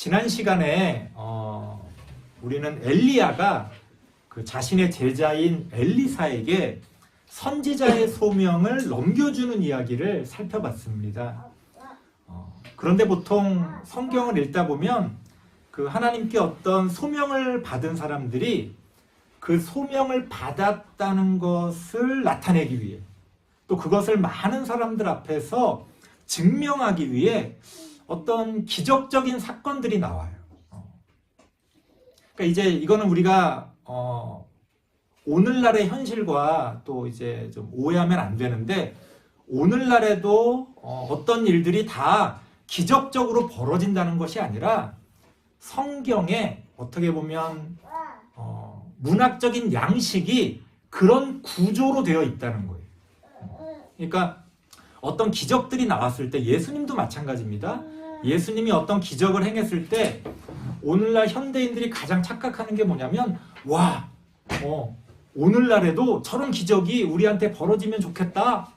지난 시간에 우리는 엘리야가 그 자신의 제자인 엘리사에게 선지자의 소명을 넘겨주는 이야기를 살펴봤습니다. 그런데 보통 성경을 읽다 보면 그 하나님께 어떤 소명을 받은 사람들이 그 소명을 받았다는 것을 나타내기 위해 또 그것을 많은 사람들 앞에서 증명하기 위해 어떤 기적적인 사건들이 나와요. 그러니까 이제 이거는 우리가 오늘날의 현실과 또 이제 좀 오해하면 안 되는데, 오늘날에도 어떤 일들이 다 기적적으로 벌어진다는 것이 아니라 성경에 어떻게 보면 문학적인 양식이 그런 구조로 되어 있다는 거예요. 그러니까 어떤 기적들이 나왔을 때, 예수님도 마찬가지입니다. 예수님이 어떤 기적을 행했을 때 오늘날 현대인들이 가장 착각하는 게 뭐냐면, 와, 오늘날에도 저런 기적이 우리한테 벌어지면 좋겠다.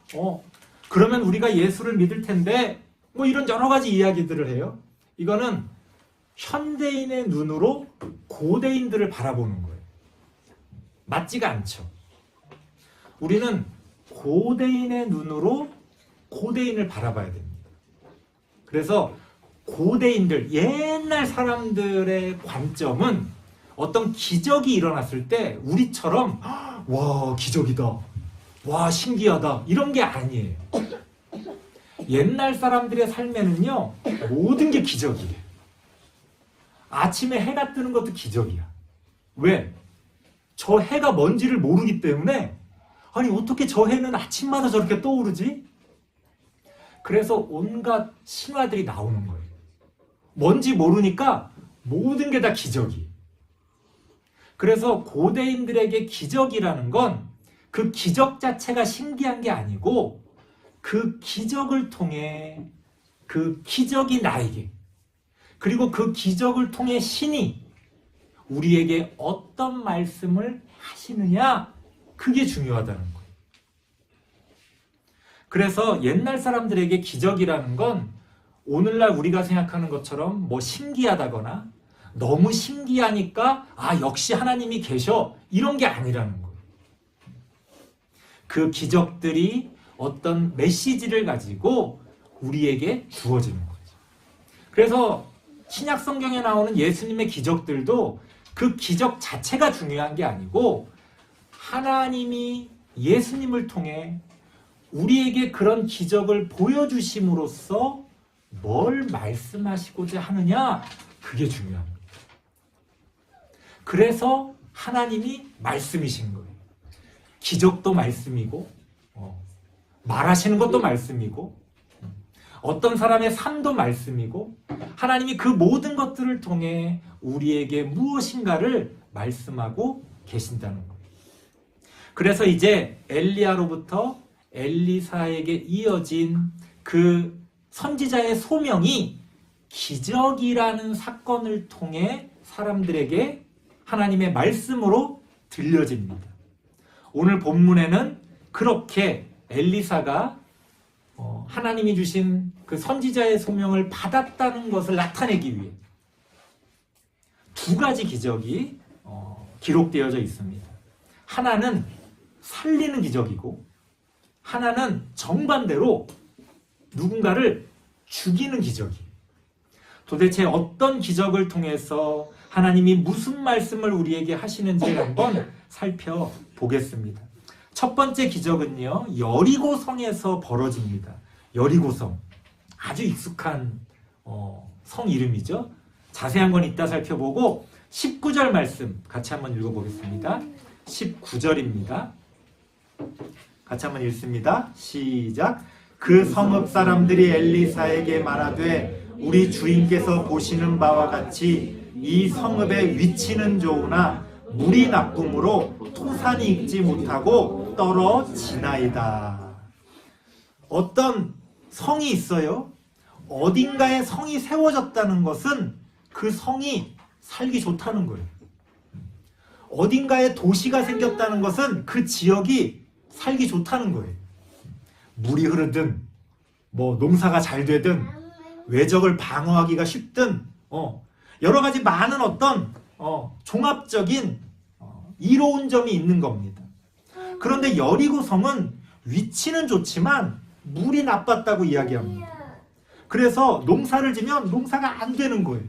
그러면 우리가 예수를 믿을 텐데, 뭐 이런 여러 가지 이야기들을 해요. 이거는 현대인의 눈으로 고대인들을 바라보는 거예요. 맞지가 않죠. 우리는 고대인의 눈으로 고대인을 바라봐야 됩니다. 그래서 고대인들, 옛날 사람들의 관점은 어떤 기적이 일어났을 때 우리처럼 와, 기적이다, 와, 신기하다, 이런 게 아니에요. 옛날 사람들의 삶에는요, 모든 게 기적이에요. 아침에 해가 뜨는 것도 기적이야. 왜? 저 해가 뭔지를 모르기 때문에, 아니 어떻게 저 해는 아침마다 저렇게 떠오르지? 그래서 온갖 신화들이 나오는 거예요. 뭔지 모르니까 모든 게 다 기적이에요. 그래서 고대인들에게 기적이라는 건 그 기적 자체가 신기한 게 아니고, 그 기적을 통해 그 기적이 나에게, 그리고 그 기적을 통해 신이 우리에게 어떤 말씀을 하시느냐, 그게 중요하다는 거예요. 그래서 옛날 사람들에게 기적이라는 건 오늘날 우리가 생각하는 것처럼 뭐 신기하다거나 너무 신기하니까 역시 하나님이 계셔, 이런 게 아니라는 거예요. 그 기적들이 어떤 메시지를 가지고 우리에게 주어지는 거죠. 그래서 신약 성경에 나오는 예수님의 기적들도 그 기적 자체가 중요한 게 아니고, 하나님이 예수님을 통해 우리에게 그런 기적을 보여주심으로써 뭘 말씀하시고자 하느냐, 그게 중요합니다. 그래서 하나님이 말씀이신 거예요. 기적도 말씀이고, 말하시는 것도 말씀이고, 어떤 사람의 삶도 말씀이고, 하나님이 그 모든 것들을 통해 우리에게 무엇인가를 말씀하고 계신다는 거예요. 그래서 이제 엘리야로부터 엘리사에게 이어진 그 선지자의 소명이 기적이라는 사건을 통해 사람들에게 하나님의 말씀으로 들려집니다. 오늘 본문에는 그렇게 엘리사가 하나님이 주신 그 선지자의 소명을 받았다는 것을 나타내기 위해 두 가지 기적이 기록되어져 있습니다. 하나는 살리는 기적이고, 하나는 정반대로 누군가를 죽이는 기적이에요. 도대체 어떤 기적을 통해서 하나님이 무슨 말씀을 우리에게 하시는지를 한번 살펴보겠습니다. 첫 번째 기적은요, 여리고성에서 벌어집니다. 여리고성, 아주 익숙한 성 이름이죠. 자세한 건 이따 살펴보고 19절 말씀 같이 한번 읽어보겠습니다. 19절입니다. 같이 한번 읽습니다. 시작. 그 성읍 사람들이 엘리사에게 말하되, 우리 주인께서 보시는 바와 같이 이 성읍의 위치는 좋으나 물이 나쁨으로 토산이 익지 못하고 떨어지나이다. 어떤 성이 있어요. 어딘가에 성이 세워졌다는 것은 그 성이 살기 좋다는 거예요. 어딘가에 도시가 생겼다는 것은 그 지역이 살기 좋다는 거예요. 물이 흐르든 뭐 농사가 잘 되든 외적을 방어하기가 쉽든 여러 가지 많은 어떤 종합적인 이로운 점이 있는 겁니다. 그런데 여리고성은 위치는 좋지만 물이 나빴다고 이야기합니다. 그래서 농사를 지면 농사가 안 되는 거예요.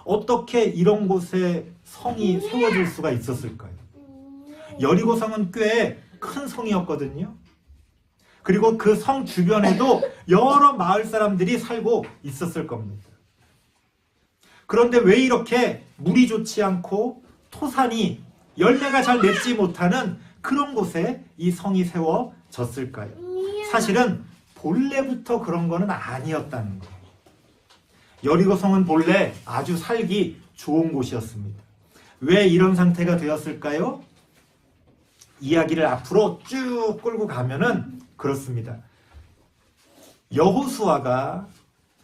어떻게 이런 곳에 성이 세워질 수가 있었을까요? 여리고성은 꽤 큰 성이었거든요. 그리고 그 성 주변에도 여러 마을 사람들이 살고 있었을 겁니다. 그런데 왜 이렇게 물이 좋지 않고 토산이 열매가 잘 맺지 못하는 그런 곳에 이 성이 세워졌을까요? 사실은 본래부터 그런 거는 아니었다는 거예요. 여리고성은 본래 아주 살기 좋은 곳이었습니다. 왜 이런 상태가 되었을까요? 이야기를 앞으로 쭉 끌고 가면은 그렇습니다. 여호수아가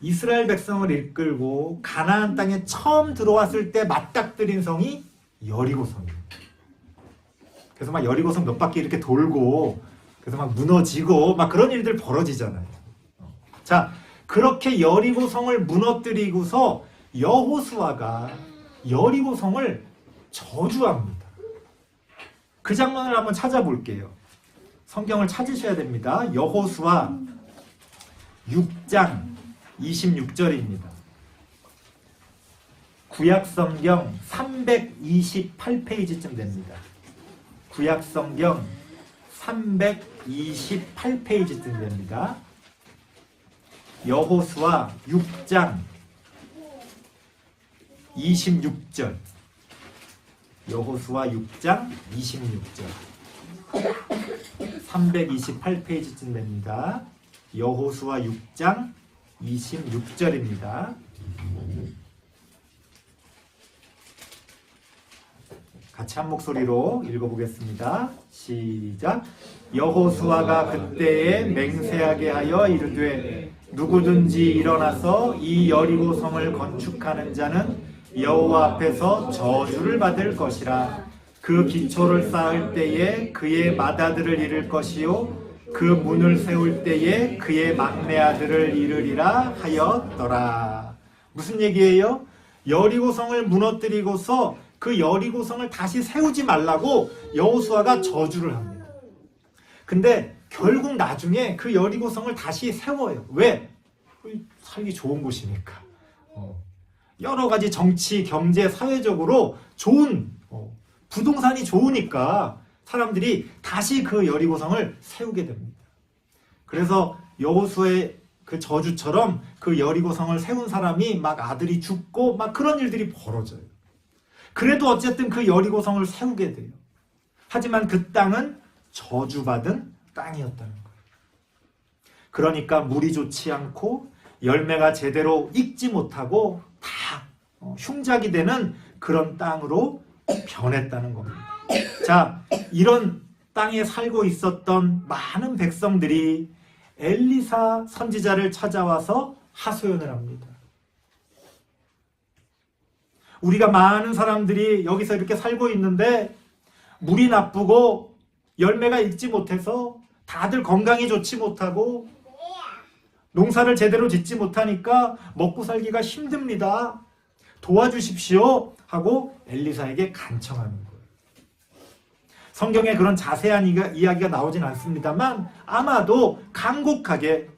이스라엘 백성을 이끌고 가나안 땅에 처음 들어왔을 때 맞닥뜨린 성이 여리고성입니다. 그래서 막 여리고성 몇 바퀴 이렇게 돌고 그래서 막 무너지고 막 그런 일들 벌어지잖아요. 자, 그렇게 여리고성을 무너뜨리고서 여호수아가 여리고성을 저주합니다. 그 장면을 한번 찾아볼게요. 성경을 찾으셔야 됩니다. 여호수아 6장 26절입니다. 구약성경 328페이지쯤 됩니다. 구약성경 328페이지쯤 됩니다. 여호수아 6장 26절. 여호수아 6장 26절. 328페이지쯤 됩니다. 여호수아 6장 26절입니다. 같이 한 목소리로 읽어보겠습니다. 시작. 여호수아가 그때에 맹세하게 하여 이르되 누구든지 일어나서 이 여리고성을 건축하는 자는 여호와 앞에서 저주를 받을 것이라. 그 기초를 쌓을 때에 그의 맏아들을 잃을 것이요 그 문을 세울 때에 그의 막내 아들을 잃으리라 하였더라. 무슨 얘기예요? 여리고성을 무너뜨리고서 그 여리고성을 다시 세우지 말라고 여호수아가 저주를 합니다. 근데 결국 나중에 그 여리고성을 다시 세워요. 왜? 살기 좋은 곳이니까. 여러 가지 정치, 경제, 사회적으로 좋은 부동산이 좋으니까 사람들이 다시 그 여리고성을 세우게 됩니다. 그래서 여호수아의 그 저주처럼 그 여리고성을 세운 사람이 막 아들이 죽고 막 그런 일들이 벌어져요. 그래도 어쨌든 그 여리고성을 세우게 돼요. 하지만 그 땅은 저주받은 땅이었다는 거예요. 그러니까 물이 좋지 않고 열매가 제대로 익지 못하고 다 흉작이 되는 그런 땅으로 변했다는 겁니다. 자, 이런 땅에 살고 있었던 많은 백성들이 엘리사 선지자를 찾아와서 하소연을 합니다. 우리가 많은 사람들이 여기서 이렇게 살고 있는데 물이 나쁘고 열매가 익지 못해서 다들 건강이 좋지 못하고 농사를 제대로 짓지 못하니까 먹고 살기가 힘듭니다. 도와주십시오 하고 엘리사에게 간청하는 거예요. 성경에 그런 자세한 이야기가 나오진 않습니다만 아마도 간곡하게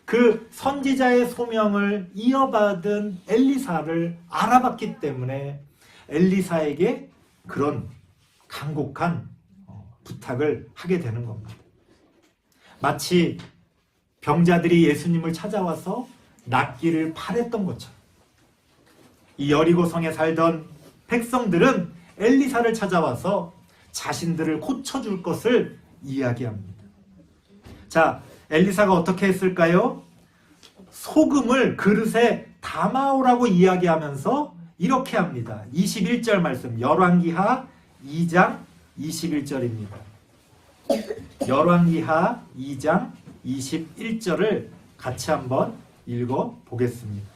그 선지자의 소명을 이어받은 엘리사를 알아봤기 때문에 엘리사에게 그런 간곡한 부탁을 하게 되는 겁니다. 마치 병자들이 예수님을 찾아와서 낫기를 바랬던 것처럼 이 여리고성에 살던 백성들은 엘리사를 찾아와서 자신들을 고쳐줄 것을 이야기합니다. 자, 엘리사가 어떻게 했을까요? 소금을 그릇에 담아오라고 이야기하면서 이렇게 합니다. 21절 말씀, 열왕기하 2장 21절입니다. 열왕기하 2장 21절을 같이 한번 읽어보겠습니다.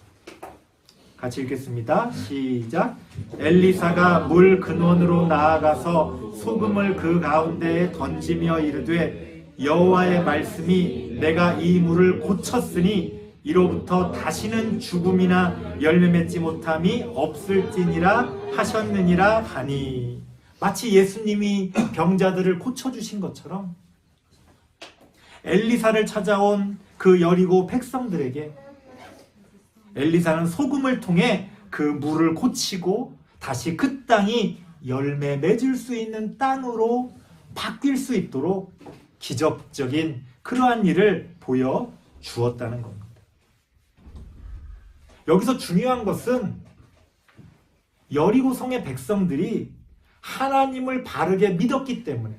같이 읽겠습니다. 시작. 엘리사가 물 근원으로 나아가서 소금을 그 가운데에 던지며 이르되 여호와의 말씀이 내가 이 물을 고쳤으니 이로부터 다시는 죽음이나 열매 맺지 못함이 없을지니라 하셨느니라 하니. 마치 예수님이 병자들을 고쳐주신 것처럼 엘리사를 찾아온 그 여리고 백성들에게 엘리사는 소금을 통해 그 물을 고치고 다시 그 땅이 열매 맺을 수 있는 땅으로 바뀔 수 있도록 기적적인 그러한 일을 보여주었다는 겁니다. 여기서 중요한 것은 여리고성의 백성들이 하나님을 바르게 믿었기 때문에,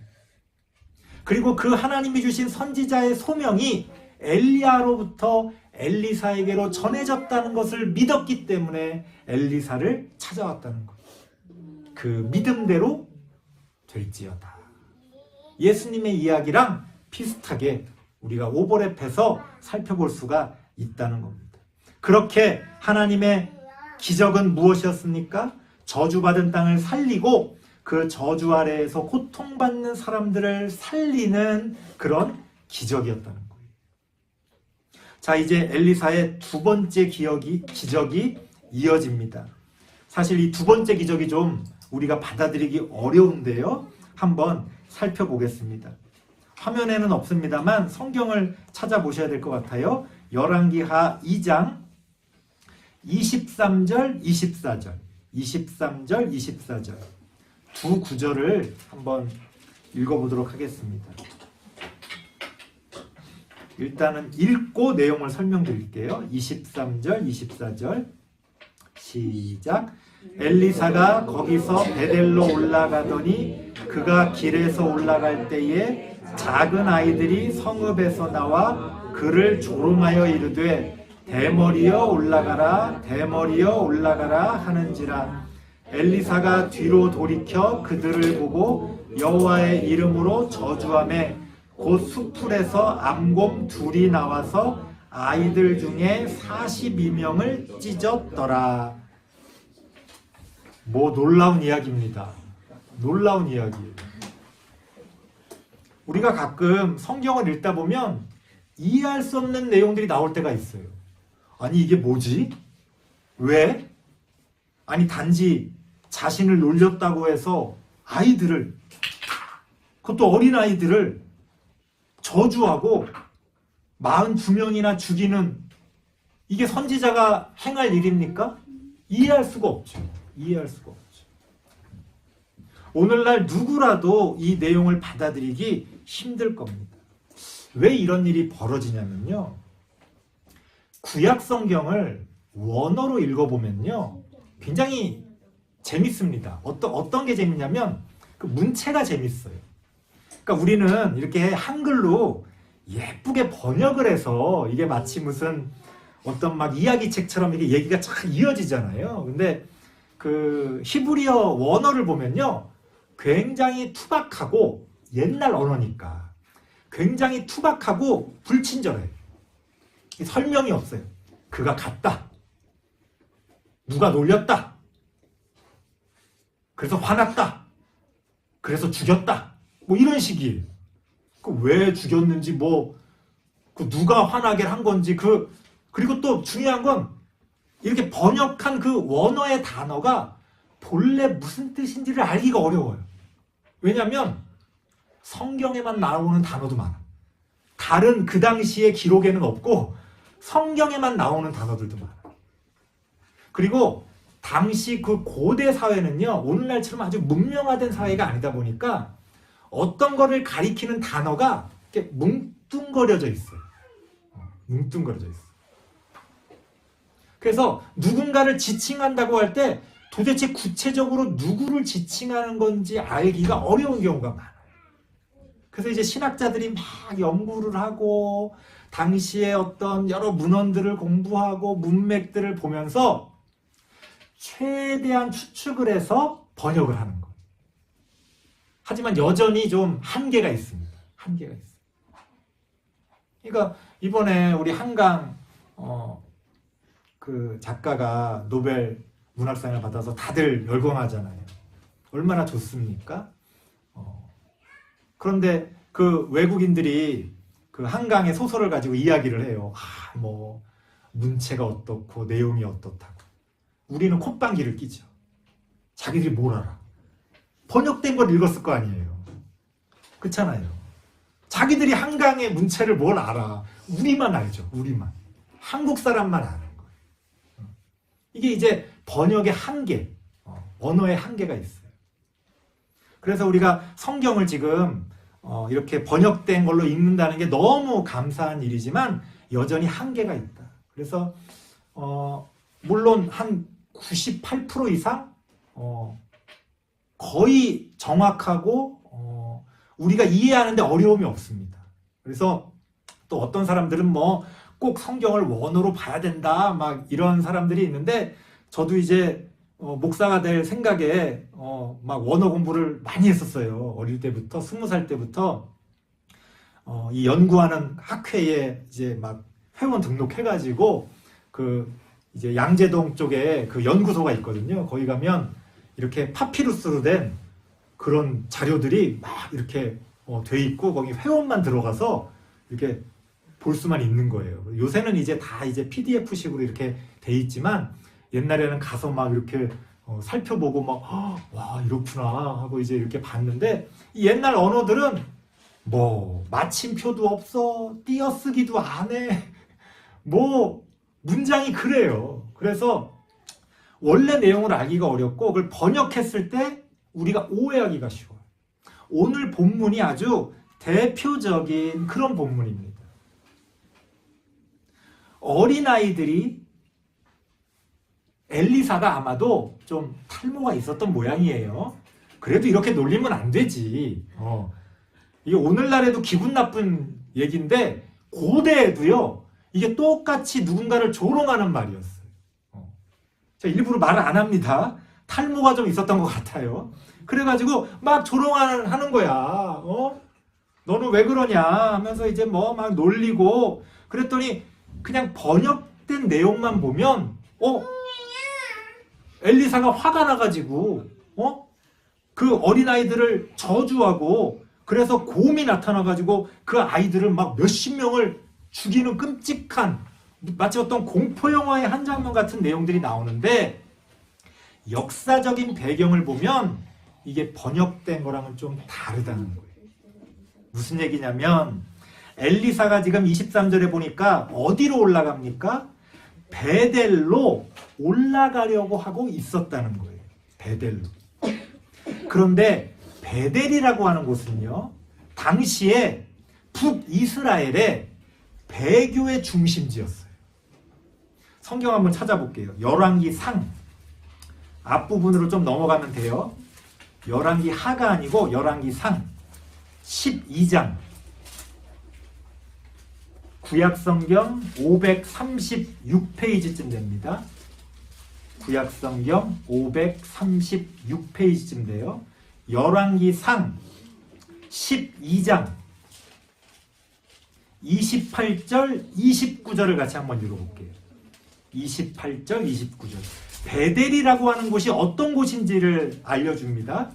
그리고 그 하나님이 주신 선지자의 소명이 엘리야로부터 엘리사에게로 전해졌다는 것을 믿었기 때문에 엘리사를 찾아왔다는 것. 그 믿음대로 될지어다. 예수님의 이야기랑 비슷하게 우리가 오버랩해서 살펴볼 수가 있다는 겁니다. 그렇게 하나님의 기적은 무엇이었습니까? 저주받은 땅을 살리고 그 저주 아래에서 고통받는 사람들을 살리는 그런 기적이었다는 거예요. 자, 이제 엘리사의 두 번째 기적이 이어집니다. 사실 이 두 번째 기적이 좀 우리가 받아들이기 어려운데요. 한번 살펴보겠습니다. 화면에는 없습니다만 성경을 찾아보셔야 될 것 같아요. 열왕기하 2장 23절, 24절, 23절, 24절 두 구절을 한번 읽어보도록 하겠습니다. 일단은 읽고 내용을 설명드릴게요. 23절, 24절 시작. 엘리사가 거기서 베델로 올라가더니 그가 길에서 올라갈 때에 작은 아이들이 성읍에서 나와 그를 조롱하여 이르되 대머리여 올라가라 대머리여 올라가라 하는지라. 엘리사가 뒤로 돌이켜 그들을 보고 여호와의 이름으로 저주하매 곧 수풀에서 암곰 둘이 나와서 아이들 중에 42명을 찢었더라. 뭐 놀라운 이야기입니다. 놀라운 이야기예요. 우리가 가끔 성경을 읽다 보면 이해할 수 없는 내용들이 나올 때가 있어요. 아니 이게 뭐지? 왜? 아니 단지 자신을 놀렸다고 해서 아이들을, 그것도 어린아이들을 저주하고 42명이나 죽이는, 이게 선지자가 행할 일입니까? 이해할 수가 없죠. 이해할 수가 없죠. 오늘날 누구라도 이 내용을 받아들이기 힘들 겁니다. 왜 이런 일이 벌어지냐면요. 구약 성경을 원어로 읽어보면요. 굉장히 재밌습니다. 어떤 게 재밌냐면 그 문체가 재밌어요. 그러니까 우리는 이렇게 한글로 예쁘게 번역을 해서 이게 마치 무슨 어떤 막 이야기책처럼 이게 얘기가 쫙 이어지잖아요. 근데 그 히브리어 원어를 보면요. 굉장히 투박하고, 옛날 언어니까 굉장히 투박하고 불친절해요. 설명이 없어요. 그가 갔다. 누가 놀렸다. 그래서 화났다. 그래서 죽였다. 뭐 이런 식이에요. 그 왜 죽였는지 뭐 그 누가 화나게 한 건지 그리고 또 중요한 건 이렇게 번역한 그 원어의 단어가 본래 무슨 뜻인지를 알기가 어려워요. 왜냐하면 성경에만 나오는 단어도 많아. 다른 그 당시의 기록에는 없고 성경에만 나오는 단어들도 많아. 그리고 당시 그 고대 사회는요, 오늘날처럼 아주 문명화된 사회가 아니다 보니까 어떤 거를 가리키는 단어가 이렇게 뭉뚱거려져 있어요. 뭉뚱거려져 있어요. 그래서 누군가를 지칭한다고 할 때 도대체 구체적으로 누구를 지칭하는 건지 알기가 어려운 경우가 많아요. 그래서 이제 신학자들이 막 연구를 하고 당시의 어떤 여러 문헌들을 공부하고 문맥들을 보면서 최대한 추측을 해서 번역을 하는 거예요. 하지만 여전히 좀 한계가 있습니다. 한계가 있어요. 그러니까 이번에 우리 한강 그 작가가 노벨 문학상을 받아서 다들 열광하잖아요. 얼마나 좋습니까? 그런데 그 외국인들이 그 한강의 소설을 가지고 이야기를 해요. 문체가 어떻고 내용이 어떻다고. 우리는 콧방귀를 끼죠. 자기들이 뭘 알아. 번역된 걸 읽었을 거 아니에요. 그렇잖아요. 자기들이 한강의 문체를 뭘 알아. 우리만 알죠. 우리만. 한국 사람만 아는 거예요. 이게 이제 번역의 한계, 언어의 한계가 있어요. 그래서 우리가 성경을 지금 이렇게 번역된 걸로 읽는다는 게 너무 감사한 일이지만 여전히 한계가 있다. 그래서 물론 한 98% 이상 거의 정확하고 우리가 이해하는데 어려움이 없습니다. 그래서 또 어떤 사람들은 뭐 꼭 성경을 원어로 봐야 된다 막 이런 사람들이 있는데 저도 이제 목사가 될 생각에 막 원어 공부를 많이 했었어요. 어릴 때부터 20살 때부터 이 연구하는 학회에 이제 막 회원 등록해가지고 그 이제 양재동 쪽에 그 연구소가 있거든요. 거기 가면 이렇게 파피루스로 된 그런 자료들이 막 이렇게 돼 있고 거기 회원만 들어가서 이렇게 볼 수만 있는 거예요. 요새는 이제 다 이제 PDF식으로 이렇게 돼 있지만 옛날에는 가서 막 이렇게 살펴보고 막 와 이렇구나 하고 이제 이렇게 봤는데 이 옛날 언어들은 뭐 마침표도 없어, 띄어쓰기도 안 해, 뭐 문장이 그래요. 그래서 원래 내용을 알기가 어렵고 그걸 번역했을 때 우리가 오해하기가 쉬워요. 오늘 본문이 아주 대표적인 그런 본문입니다. 어린아이들이 엘리사가 아마도 좀 탈모가 있었던 모양이에요. 그래도 이렇게 놀리면 안 되지. 이게 오늘날에도 기분 나쁜 얘기인데 고대에도요. 이게 똑같이 누군가를 조롱하는 말이었어요. 제가 일부러 말을 안 합니다. 탈모가 좀 있었던 것 같아요. 그래가지고 막 조롱하는 거야. 너는 왜 그러냐 하면서 이제 뭐 막 놀리고 그랬더니 그냥 번역된 내용만 보면 엘리사가 화가 나가지고 그 어린아이들을 저주하고 그래서 곰이 나타나가지고 그 아이들을 막 몇십 명을 죽이는 끔찍한 마치 어떤 공포영화의 한 장면 같은 내용들이 나오는데 역사적인 배경을 보면 이게 번역된 거랑은 좀 다르다는 거예요. 무슨 얘기냐면 엘리사가 지금 23절에 보니까 어디로 올라갑니까? 베델로 올라가려고 하고 있었다는 거예요. 베델로. 그런데 베델이라고 하는 곳은요. 당시에 북이스라엘의 배교의 중심지였어요. 성경 한번 찾아볼게요. 열왕기 상 앞부분으로 좀 넘어가면 돼요. 열왕기 하가 아니고 열왕기 상 12장 구약성경 536페이지쯤 됩니다. 구약성경 536페이지쯤 돼요. 열왕기상 12장 28절 29절을 같이 한번 읽어볼게요. 28절 29절 베델이라고 하는 곳이 어떤 곳인지를 알려줍니다.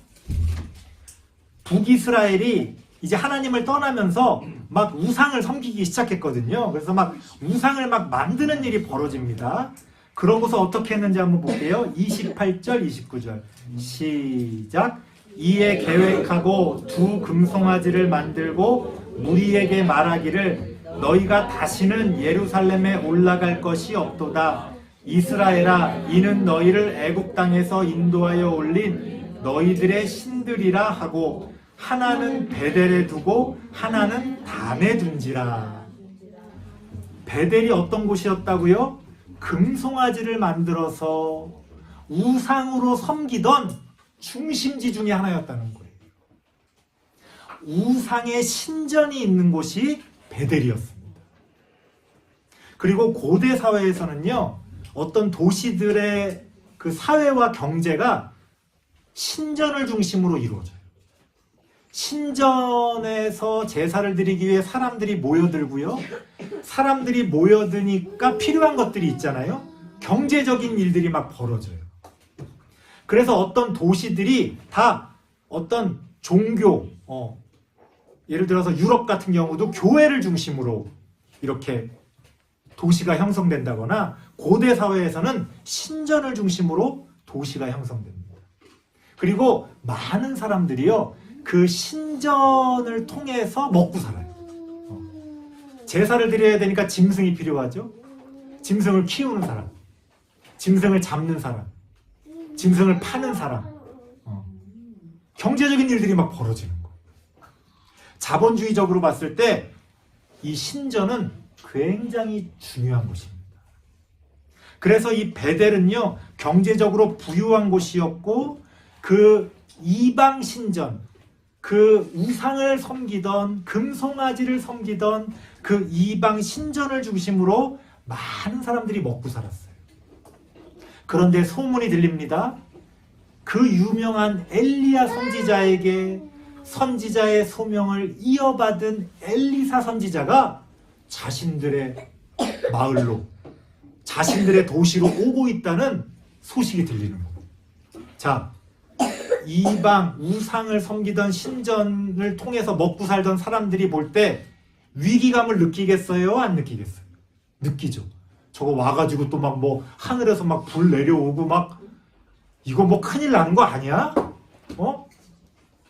북이스라엘이 이제 하나님을 떠나면서 막 우상을 섬기기 시작했거든요. 그래서 막 우상을 막 만드는 일이 벌어집니다. 그러고서 어떻게 했는지 한번 볼게요. 28절, 29절 시작. 이에 계획하고 두 금송아지를 만들고 무리에게 말하기를 너희가 다시는 예루살렘에 올라갈 것이 없도다. 이스라엘아, 이는 너희를 애굽 땅에서 인도하여 올린 너희들의 신들이라 하고 하나는 베델에 두고 하나는 단에 둔지라. 베델이 어떤 곳이었다고요? 금송아지를 만들어서 우상으로 섬기던 중심지 중에 하나였다는 거예요. 우상의 신전이 있는 곳이 베델이었습니다. 그리고 고대 사회에서는요, 어떤 도시들의 그 사회와 경제가 신전을 중심으로 이루어져요. 신전에서 제사를 드리기 위해 사람들이 모여들고요. 사람들이 모여드니까 필요한 것들이 있잖아요. 경제적인 일들이 막 벌어져요. 그래서 어떤 도시들이 다 어떤 종교, 예를 들어서 유럽 같은 경우도 교회를 중심으로 이렇게 도시가 형성된다거나 고대 사회에서는 신전을 중심으로 도시가 형성됩니다. 그리고 많은 사람들이요, 그 신전을 통해서 먹고 살아요. 제사를 드려야 되니까 짐승이 필요하죠. 짐승을 키우는 사람, 짐승을 잡는 사람, 짐승을 파는 사람, 경제적인 일들이 막 벌어지는 거예요. 자본주의적으로 봤을 때 이 신전은 굉장히 중요한 곳입니다. 그래서 이 베델은요, 경제적으로 부유한 곳이었고, 그 이방 신전, 그 우상을 섬기던, 금송아지를 섬기던 그 이방 신전을 중심으로 많은 사람들이 먹고 살았어요. 그런데 소문이 들립니다. 그 유명한 엘리야 선지자에게 선지자의 소명을 이어받은 엘리사 선지자가 자신들의 마을로, 자신들의 도시로 오고 있다는 소식이 들리는 거예요. 자, 이방 우상을 섬기던 신전을 통해서 먹고 살던 사람들이 볼 때 위기감을 느끼겠어요? 안 느끼겠어요? 느끼죠. 저거 와가지고 또 막 뭐 하늘에서 막 불 내려오고 막 이거 뭐 큰일 나는 거 아니야?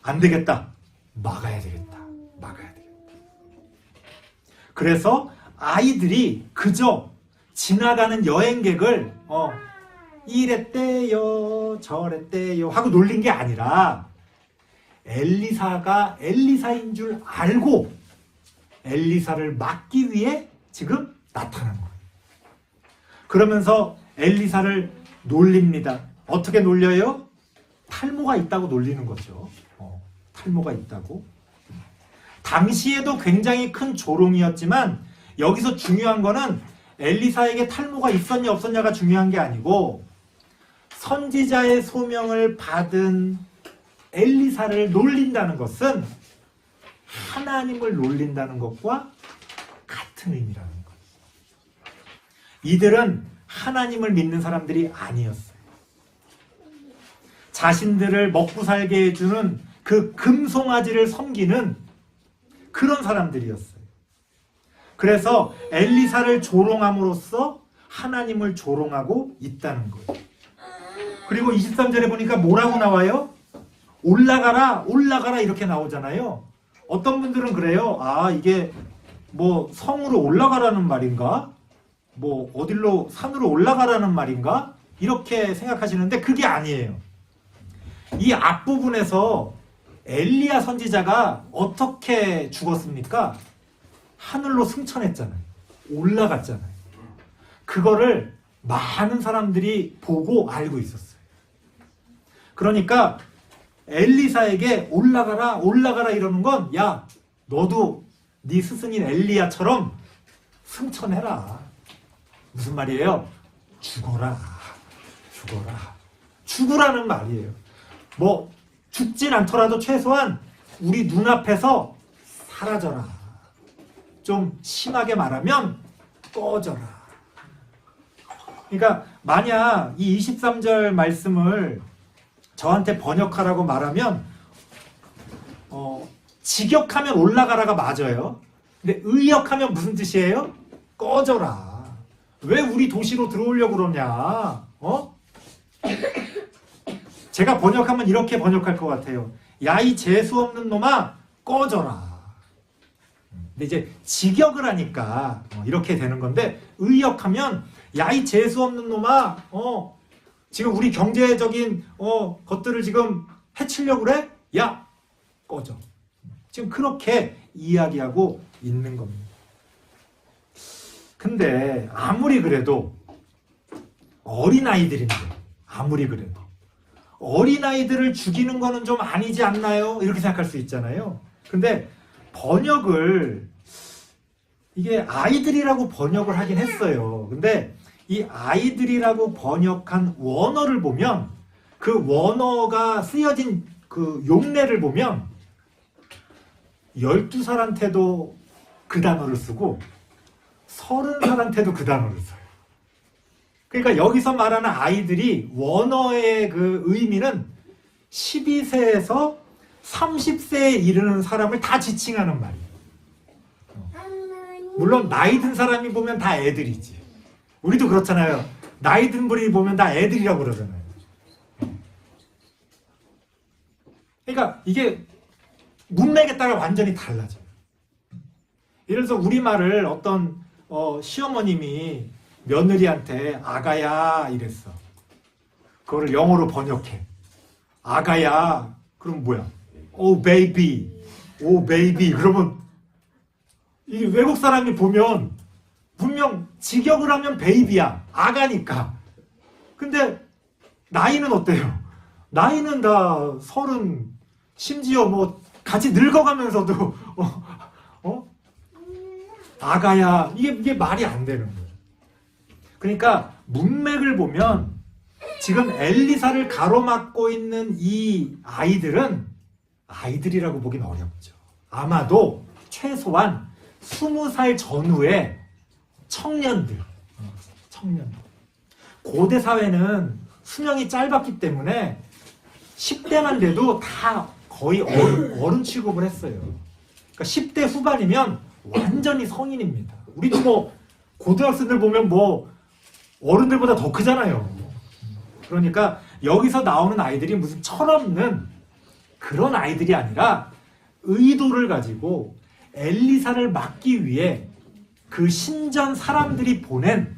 안 되겠다. 막아야 되겠다. 막아야 되겠다. 그래서 아이들이 그저 지나가는 여행객을 이랬대요, 저랬대요 하고 놀린 게 아니라 엘리사가 엘리사인 줄 알고 엘리사를 막기 위해 지금 나타난 거예요. 그러면서 엘리사를 놀립니다. 어떻게 놀려요? 탈모가 있다고 놀리는 거죠. 탈모가 있다고. 당시에도 굉장히 큰 조롱이었지만 여기서 중요한 거는 엘리사에게 탈모가 있었냐 없었냐가 중요한 게 아니고 선지자의 소명을 받은 엘리사를 놀린다는 것은 하나님을 놀린다는 것과 같은 의미라는 거예요. 이들은 하나님을 믿는 사람들이 아니었어요. 자신들을 먹고 살게 해주는 그 금송아지를 섬기는 그런 사람들이었어요. 그래서 엘리사를 조롱함으로써 하나님을 조롱하고 있다는 거예요. 그리고 23절에 보니까 뭐라고 나와요? 올라가라, 올라가라 이렇게 나오잖아요. 어떤 분들은 그래요. 아, 이게 뭐 성으로 올라가라는 말인가? 뭐 어딜로 산으로 올라가라는 말인가? 이렇게 생각하시는데 그게 아니에요. 이 앞부분에서 엘리야 선지자가 어떻게 죽었습니까? 하늘로 승천했잖아요. 올라갔잖아요. 그거를 많은 사람들이 보고 알고 있었어요. 그러니까 엘리사에게 올라가라, 올라가라 이러는 건 야, 너도 네 스승인 엘리야처럼 승천해라. 무슨 말이에요? 죽어라. 죽어라. 죽으라는 말이에요. 뭐 죽진 않더라도 최소한 우리 눈앞에서 사라져라. 좀 심하게 말하면 꺼져라. 그러니까 만약 이 23절 말씀을 저한테 번역하라고 말하면 직역하면 올라가라가 맞아요. 근데 의역하면 무슨 뜻이에요? 꺼져라. 왜 우리 도시로 들어오려고 그러냐? 제가 번역하면 이렇게 번역할 것 같아요. 야, 이 재수 없는 놈아, 꺼져라. 근데 이제 직역을 하니까 이렇게 되는 건데 의역하면 야, 이 재수 없는 놈아, 지금 우리 경제적인 것들을 지금 해치려고 그래? 야, 꺼져. 지금 그렇게 이야기하고 있는 겁니다. 근데 아무리 그래도 어린아이들인데, 아무리 그래도 어린아이들을 죽이는 거는 좀 아니지 않나요? 이렇게 생각할 수 있잖아요. 근데 번역을 이게 아이들이라고 번역을 하긴 했어요. 근데 이 아이들이라고 번역한 원어를 보면 그 원어가 쓰여진 그 용례를 보면 12살한테도 그 단어를 쓰고 30살한테도 그 단어를 써요. 그러니까 여기서 말하는 아이들이 원어의 그 의미는 12세에서 30세에 이르는 사람을 다 지칭하는 말이에요. 물론 나이 든 사람이 보면 다 애들이지. 우리도 그렇잖아요. 나이 든 분이 보면 다 애들이라고 그러잖아요. 그러니까 이게 문맥에 따라 완전히 달라져요. 예를 들어서 우리말을 어떤 시어머님이 며느리한테 아가야 이랬어. 그거를 영어로 번역해. 아가야. 그럼 뭐야? 오 베이비. 오 베이비. 그러면 이 외국 사람이 보면 분명 직역을 하면 베이비야. 아가니까. 근데 나이는 어때요? 나이는 다 30, 심지어 뭐 같이 늙어가면서도 아가야. 이게 말이 안 되는 거예요. 그러니까 문맥을 보면 지금 엘리사를 가로막고 있는 이 아이들은 아이들이라고 보긴 어렵죠. 아마도 최소한 20살 전후의 청년들. 고대 사회는 수명이 짧았기 때문에 10대만 돼도 다 거의 어른 취급을 했어요. 그러니까 10대 후반이면 완전히 성인입니다. 우리도 뭐 고등학생들 보면 뭐 어른들보다 더 크잖아요. 그러니까 여기서 나오는 아이들이 무슨 철없는 그런 아이들이 아니라 의도를 가지고 엘리사를 막기 위해 그 신전 사람들이 보낸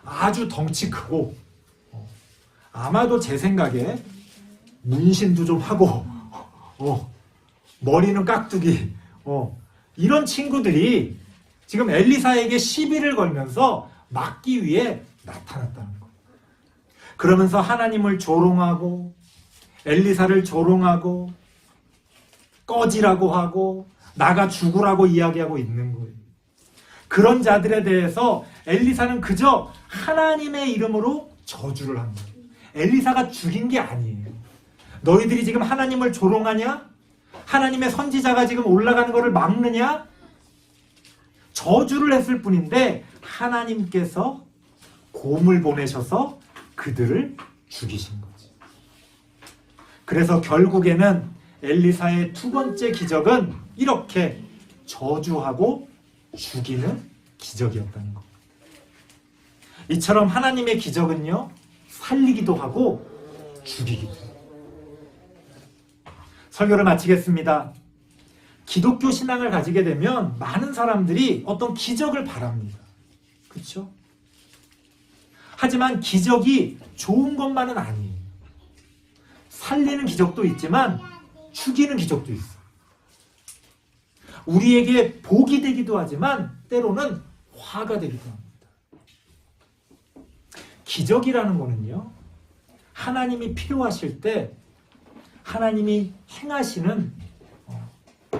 아주 덩치 크고 아마도 제 생각에 문신도 좀 하고 머리는 깍두기 이런 친구들이 지금 엘리사에게 시비를 걸면서 막기 위해 나타났다는 거예요. 그러면서 하나님을 조롱하고 엘리사를 조롱하고 꺼지라고 하고 나가 죽으라고 이야기하고 있는 거예요. 그런 자들에 대해서 엘리사는 그저 하나님의 이름으로 저주를 한 거예요. 엘리사가 죽인 게 아니에요. 너희들이 지금 하나님을 조롱하냐? 하나님의 선지자가 지금 올라가는 것을 막느냐? 저주를 했을 뿐인데 하나님께서 곰을 보내셔서 그들을 죽이신 거지. 그래서 결국에는 엘리사의 두 번째 기적은 이렇게 저주하고 죽이는 기적이었다는 것. 이처럼 하나님의 기적은요, 살리기도 하고 죽이기도 해요. 설교를 마치겠습니다. 기독교 신앙을 가지게 되면 많은 사람들이 어떤 기적을 바랍니다. 그렇죠? 하지만 기적이 좋은 것만은 아니에요. 살리는 기적도 있지만 죽이는 기적도 있어요. 우리에게 복이 되기도 하지만 때로는 화가 되기도 합니다. 기적이라는 거는요, 하나님이 필요하실 때 하나님이 행하시는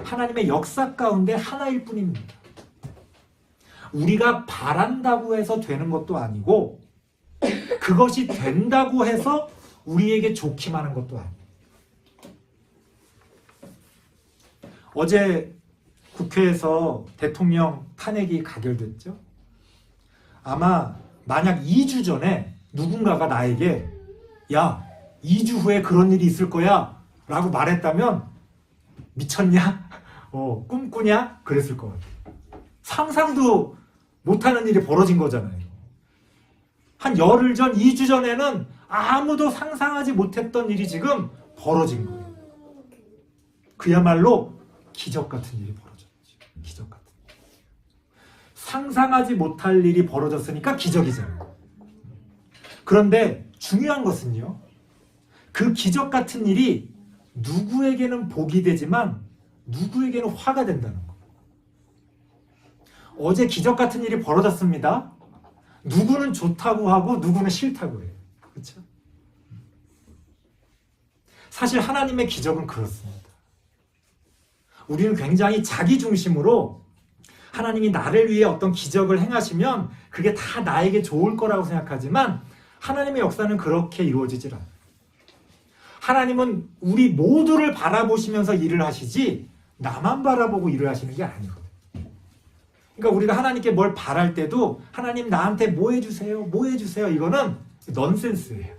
하나님의 역사 가운데 하나일 뿐입니다. 우리가 바란다고 해서 되는 것도 아니고 그것이 된다고 해서 우리에게 좋기만 하는 것도 아니에요. 어제 국회에서 대통령 탄핵이 가결됐죠. 아마 만약 2주 전에 누군가가 나에게 야, 2주 후에 그런 일이 있을 거야 라고 말했다면 미쳤냐? 꿈꾸냐? 그랬을 것 같아요. 상상도 못하는 일이 벌어진 거잖아요. 한 열흘 전, 2주 전에는 아무도 상상하지 못했던 일이 지금 벌어진 거예요. 그야말로 기적 같은 일이 벌어졌죠. 기적 같은 일. 상상하지 못할 일이 벌어졌으니까 기적이잖아요. 그런데 중요한 것은요, 그 기적 같은 일이 누구에게는 복이 되지만 누구에게는 화가 된다는 거예요. 어제 기적 같은 일이 벌어졌습니다. 누구는 좋다고 하고 누구는 싫다고 해요. 그렇죠? 사실 하나님의 기적은 그렇습니다. 우리는 굉장히 자기 중심으로 하나님이 나를 위해 어떤 기적을 행하시면 그게 다 나에게 좋을 거라고 생각하지만 하나님의 역사는 그렇게 이루어지질 않아요. 하나님은 우리 모두를 바라보시면서 일을 하시지 나만 바라보고 일을 하시는 게 아니거든요. 그러니까 우리가 하나님께 뭘 바랄 때도 하나님 나한테 뭐 해주세요? 뭐 해주세요? 이거는 넌센스예요.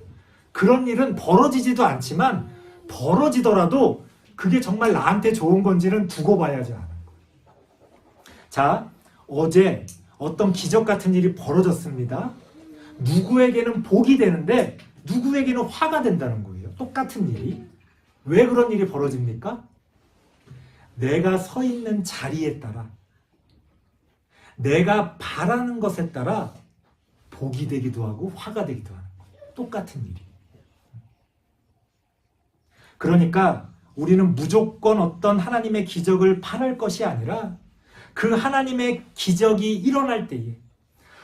그런 일은 벌어지지도 않지만 벌어지더라도 그게 정말 나한테 좋은 건지는 두고 봐야지 않아요. 자, 어제 어떤 기적 같은 일이 벌어졌습니다. 누구에게는 복이 되는데 누구에게는 화가 된다는 거예요. 똑같은 일이. 왜 그런 일이 벌어집니까? 내가 서 있는 자리에 따라, 내가 바라는 것에 따라 복이 되기도 하고 화가 되기도 하는 거예요. 똑같은 일이. 그러니까 우리는 무조건 어떤 하나님의 기적을 바랄 것이 아니라 그 하나님의 기적이 일어날 때에,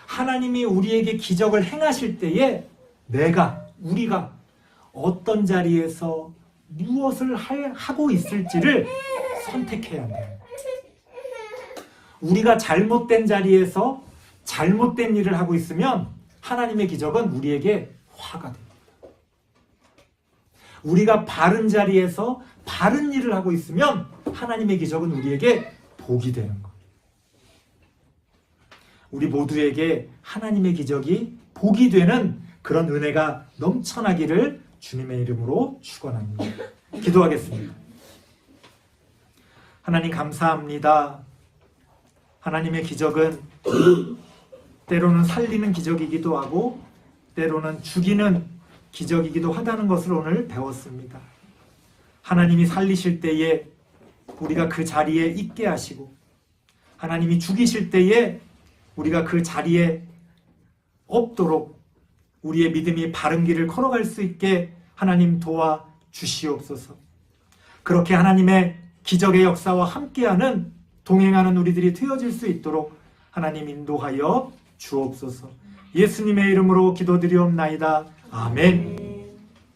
하나님이 우리에게 기적을 행하실 때에 우리가 어떤 자리에서 무엇을 하고 있을지를 선택해야 한다. 우리가 잘못된 자리에서 잘못된 일을 하고 있으면 하나님의 기적은 우리에게 화가 됩니다. 우리가 바른 자리에서 바른 일을 하고 있으면 하나님의 기적은 우리에게 복이 되는 거예요. 우리 모두에게 하나님의 기적이 복이 되는 그런 은혜가 넘쳐나기를 주님의 이름으로 축원합니다. 기도하겠습니다. 하나님 감사합니다. 하나님의 기적은 때로는 살리는 기적이기도 하고 때로는 죽이는 기적이기도 하다는 것을 오늘 배웠습니다. 하나님이 살리실 때에 우리가 그 자리에 있게 하시고 하나님이 죽이실 때에 우리가 그 자리에 없도록 우리의 믿음이 바른 길을 걸어갈 수 있게 하나님 도와 주시옵소서. 그렇게 하나님의 기적의 역사와 함께하는 동행하는 우리들이 되어질 수 있도록 하나님 인도하여 주옵소서. 예수님의 이름으로 기도드리옵나이다. 아멘.